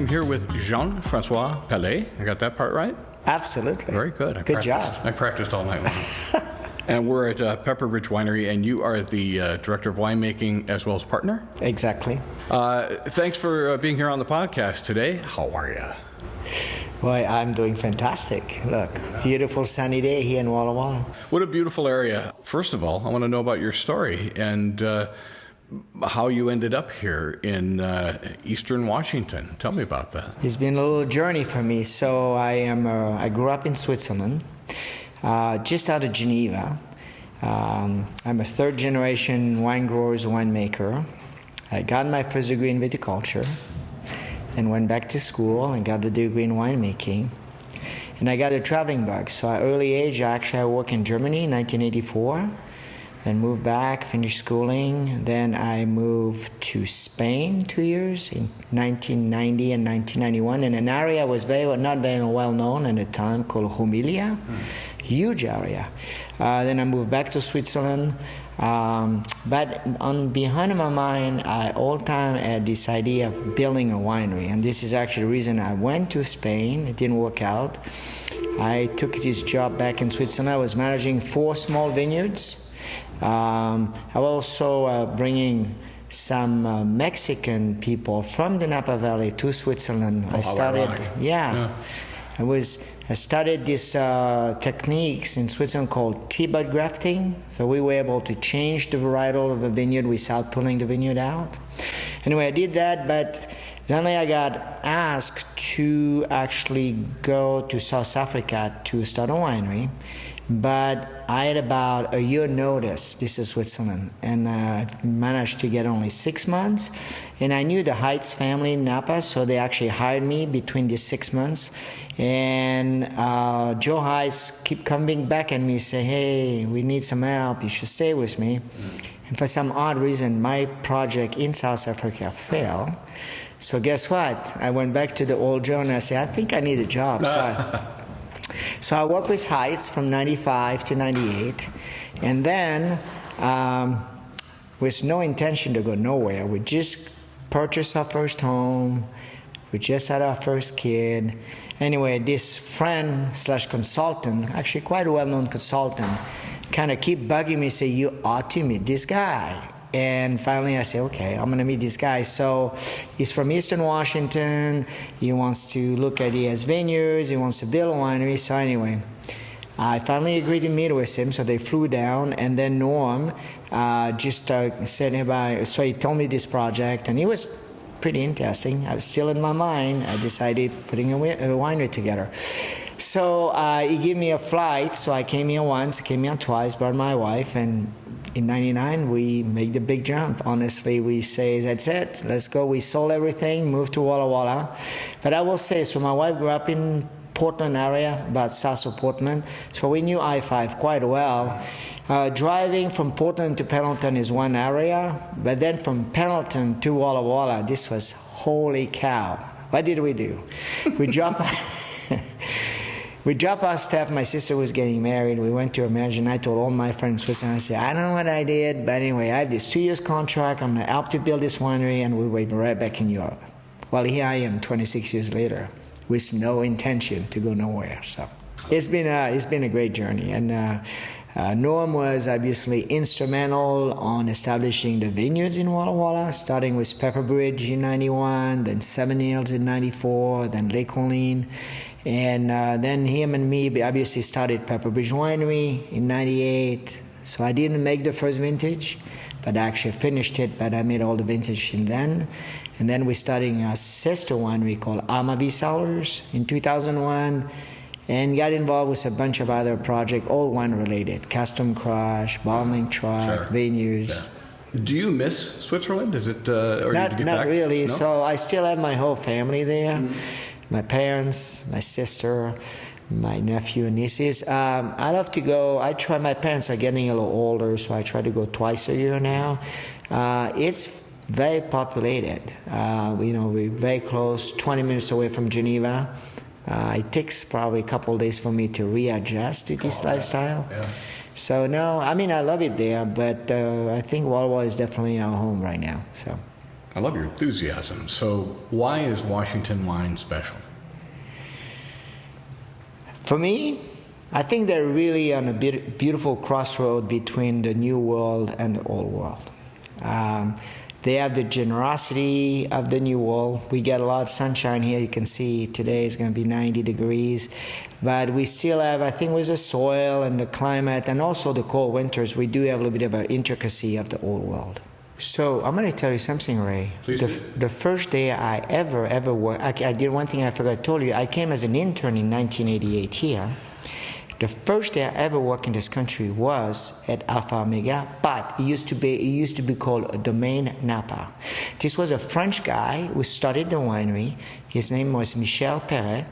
I'm here with Jean-Francois Pellet. I got that part right? Absolutely. Very good. Good job. I practiced all night long. And we're at Bridge Winery, and you are the Director of Winemaking as well as partner? Exactly. Thanks for being here on the podcast today. How are you? Boy, I'm doing fantastic. Look, beautiful sunny day here in Walla Walla. What a beautiful area. First of all, I want to know about your story and how you ended up here in Eastern Washington. Tell me about that. It's been a little journey for me. So I grew up in Switzerland, just out of Geneva. I'm a third generation wine growers, winemaker. I got my first degree in viticulture, then went back to school and got the degree in winemaking. And I got a traveling bug. So at early age, I worked in Germany in 1984. Then moved back, finished schooling. Then I moved to Spain 2 years in 1990 and 1991 in an area was not very well known at the time called Humilia, huge area. Then I moved back to Switzerland. But behind my mind, I all the time had this idea of building a winery. And this is actually the reason I went to Spain. It didn't work out. I took this job back in Switzerland. I was managing 4 small vineyards. I was also bringing some Mexican people from the Napa Valley to Switzerland. I studied these techniques in Switzerland called T-bud grafting. So we were able to change the varietal of a vineyard without pulling the vineyard out. Anyway, I did that, but then I got asked to actually go to South Africa to start a winery. But I had about a year notice. This is Switzerland, and I managed to get only 6 months. And I knew the Heights family in Napa, so they actually hired me between these 6 months. And Joe Heights keep coming back at me, say, "Hey, we need some help. You should stay with me." And for some odd reason, my project in South Africa failed. So guess what? I went back to the old Joe and I said, "I think I need a job." So I worked with Heights from 95 to 98, and then with no intention to go nowhere, we just purchased our first home, we just had our first kid. Anyway, this friend / consultant, actually quite a well-known consultant, kind of keep bugging me, say, "You ought to meet this guy." And finally I said, okay, I'm going to meet this guy. So he's from Eastern Washington. He wants to look at his vineyards. He wants to build a winery. So anyway, I finally agreed to meet with him. So they flew down. And then Norm said about, so he told me this project. And it was pretty interesting. I was still in my mind. I decided putting a winery together. So he gave me a flight. So I came here once, came here twice, brought my wife. And in 99, we made the big jump. Honestly, we say, that's it, let's go. We sold everything, moved to Walla Walla. But I will say, so my wife grew up in Portland area, about south of Portland. So we knew I-5 quite well. Driving from Portland to Pendleton is one area, but then from Pendleton to Walla Walla, this was holy cow. What did we do? We dropped our stuff. My sister was getting married. We went to a marriage, and I told all my friends in Switzerland, I said, I don't know what I did, but anyway, I have this 2 years contract. I'm going to help to build this winery, and we were right back in Europe. Well, here I am 26 years later with no intention to go nowhere. So it's been a great journey. And Norm was obviously instrumental on establishing the vineyards in Walla Walla, starting with Pepper Bridge in 91, then Seven Hills in 94, then Lake Colleen. And then him and me obviously started Pepper Bridge Winery in 98. So I didn't make the first vintage, but I actually finished it, but I made all the vintage in then. And then we started a sister winery called Amavi Cellars in 2001, and got involved with a bunch of other projects, all wine-related, custom crush, bottling truck, vineyards. Yeah. Do you miss Switzerland? Is it, or not, did you get not back? really. No? So I still have my whole family there. My parents, my sister, my nephew and nieces. I love to go. My parents are getting a little older, so I try to go twice a year now. It's very populated. We're very close, 20 minutes away from Geneva. It takes probably a couple of days for me to readjust to this lifestyle. Yeah. So no, I mean, I love it there, but I think Walla Walla is definitely our home right now. So. I love your enthusiasm. So why is Washington wine special? For me, I think they're really on a beautiful crossroad between the new world and the old world. They have the generosity of the new world. We get a lot of sunshine here. You can see today is going to be 90 degrees. But we still have, I think, with the soil and the climate and also the cold winters, we do have a little bit of an intricacy of the old world. So I'm going to tell you something, Ray. Please do. The first day I ever worked, I did one thing I forgot to tell you. I came as an intern in 1988 here. The first day I ever worked in this country was at Alpha Omega, but it used to be called Domaine Napa. This was a French guy who started the winery. His name was Michel Pellet,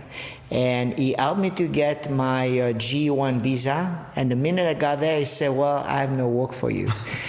and he helped me to get my G1 visa. And the minute I got there, he said, "Well, I have no work for you."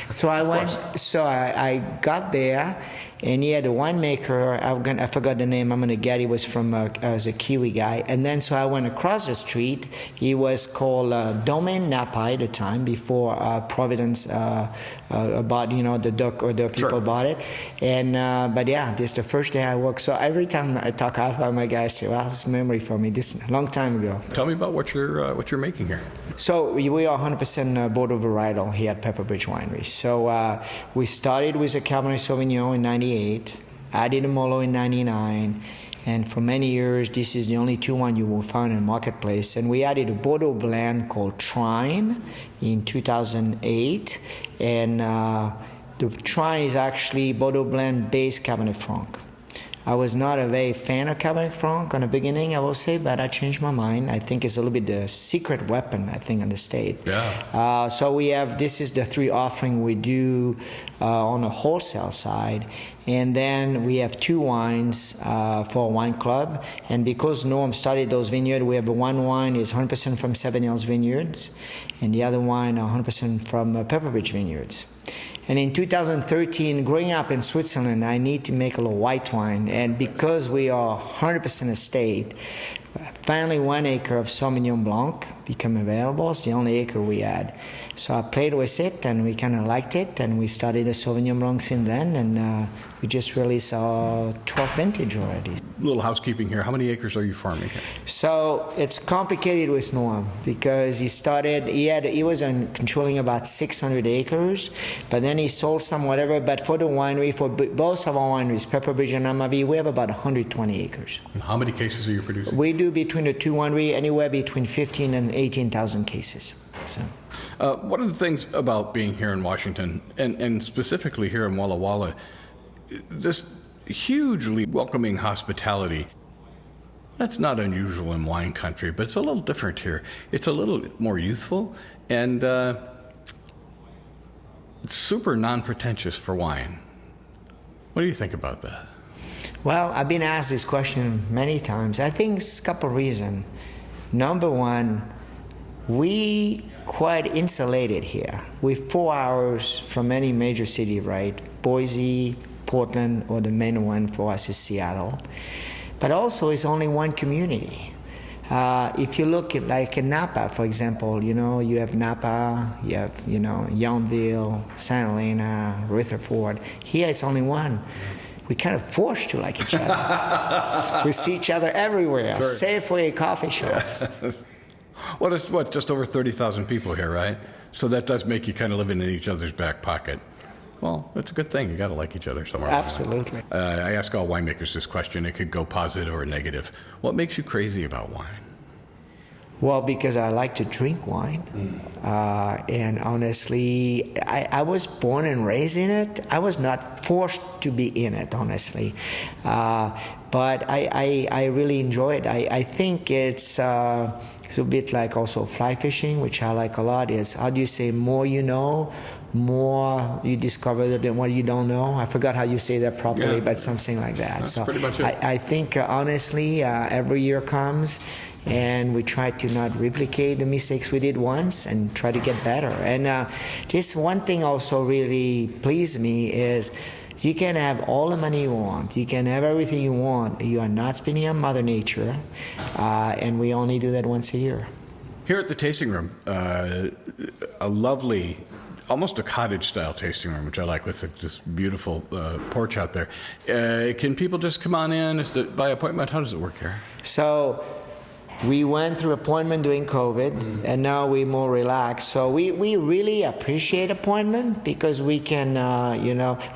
So I went. So I got there. And he had a winemaker, I forgot the name, I'm going to get, he was from, as a Kiwi guy. And then so I went across the street. He was called Domaine Napa at the time, before Providence bought, the duck or the people bought it. And, but yeah, this is the first day I worked. So every time I talk about my guys, say, well, it's memory for me, this a long time ago. Tell me about what you're making here. So we are 100% Bordeaux varietal here at Bridge Winery. So we started with a Cabernet Sauvignon in 98, added a Merlot in 99, and for many years this is the only two wine you will find in the marketplace. And we added a Bordeaux blend called Trine in 2008, and the Trine is actually Bordeaux blend based Cabernet Franc. I was not a very fan of Cabernet Franc in the beginning, I will say, but I changed my mind. I think it's a little bit the secret weapon, I think, in the state. Yeah. So we have, this is the three offering we do on the wholesale side. And then we have two wines for a wine club. And because Norm started those vineyards, we have one wine is 100% from Seven Hills Vineyards, and the other wine 100% from Pepperbridge Vineyards. And in 2013, growing up in Switzerland, I need to make a little white wine. And because we are 100% estate, finally 1 acre of Sauvignon Blanc became available. It's the only acre we had. So I played with it, and we kind of liked it, and we started a Sauvignon Blanc since then, and we just released our 12th vintage already. Little housekeeping here. How many acres are you farming here? So it's complicated with Norm because he was controlling about 600 acres, but then he sold some whatever. But for the winery, for both of our wineries, Pepperbridge and Napa Valley, we have about 120 acres. And how many cases are you producing? We do between the two winery anywhere between 15 and 18,000 cases. So. One of the things about being here in Washington, and specifically here in Walla Walla, this hugely welcoming hospitality, that's not unusual in wine country, but it's a little different here. It's a little more youthful and super non-pretentious for wine. What do you think about that? Well, I've been asked this question many times. I think it's a couple of reasons. Number one, we quite insulated here. We're 4 hours from any major city, right? Boise, Portland, or the main one for us is Seattle. But also it's only one community. If you look at like in Napa, for example, you have Napa, you have, Yountville, Santa Elena, Rutherford. Here it's only one. We're kind of forced to like each other. We see each other everywhere, sure. Safeway, coffee shops. Just over 30,000 people here, right? So that does make you kind of living in each other's back pocket. Well, it's a good thing. You got to like each other somewhere. Absolutely. I ask all winemakers this question. It could go positive or negative. What makes you crazy about wine? Well, because I like to drink wine. And honestly, I was born and raised in it. I was not forced to be in it, honestly. But I really enjoy it. I think it's a bit like also fly fishing, which I like a lot, is how do you say more you know, more you discover than what you don't know. I forgot how you say that properly, but something like that. That's pretty much it. I think, honestly, every year comes, and we try to not replicate the mistakes we did once and try to get better. And this one thing also really pleased me is you can have all the money you want. You can have everything you want. You are not spending on Mother Nature, and we only do that once a year. Here at the tasting room, a lovely almost a cottage-style tasting room, which I like, with this beautiful porch out there. Can people just come on in? Is it by appointment? How does it work here? So we went through appointment during COVID, and now we're more relaxed. So we really appreciate appointment because we can,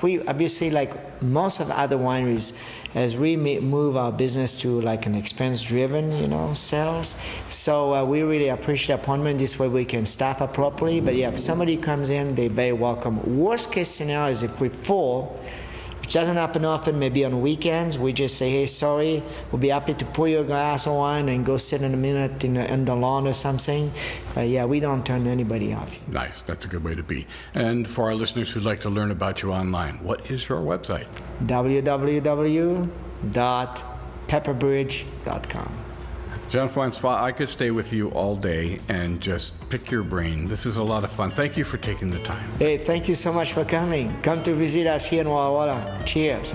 we obviously, like most of the other wineries, as we move our business to like an expense-driven, sales. So we really appreciate appointment. This way we can staff appropriately. But yeah, if somebody comes in, they're very welcome. Worst case scenario is if we're full, which doesn't happen often, maybe on weekends, we just say, hey, sorry, we'll be happy to pour you a glass of wine and go sit in a minute in the lawn or something. But yeah, we don't turn anybody off. Nice. That's a good way to be. And for our listeners who'd like to learn about you online, what is your website? www.pepperbridge.com. Jean-Francois, I could stay with you all day and just pick your brain. This is a lot of fun. Thank you for taking the time. Hey, thank you so much for coming. Come to visit us here in Walla Walla. Cheers.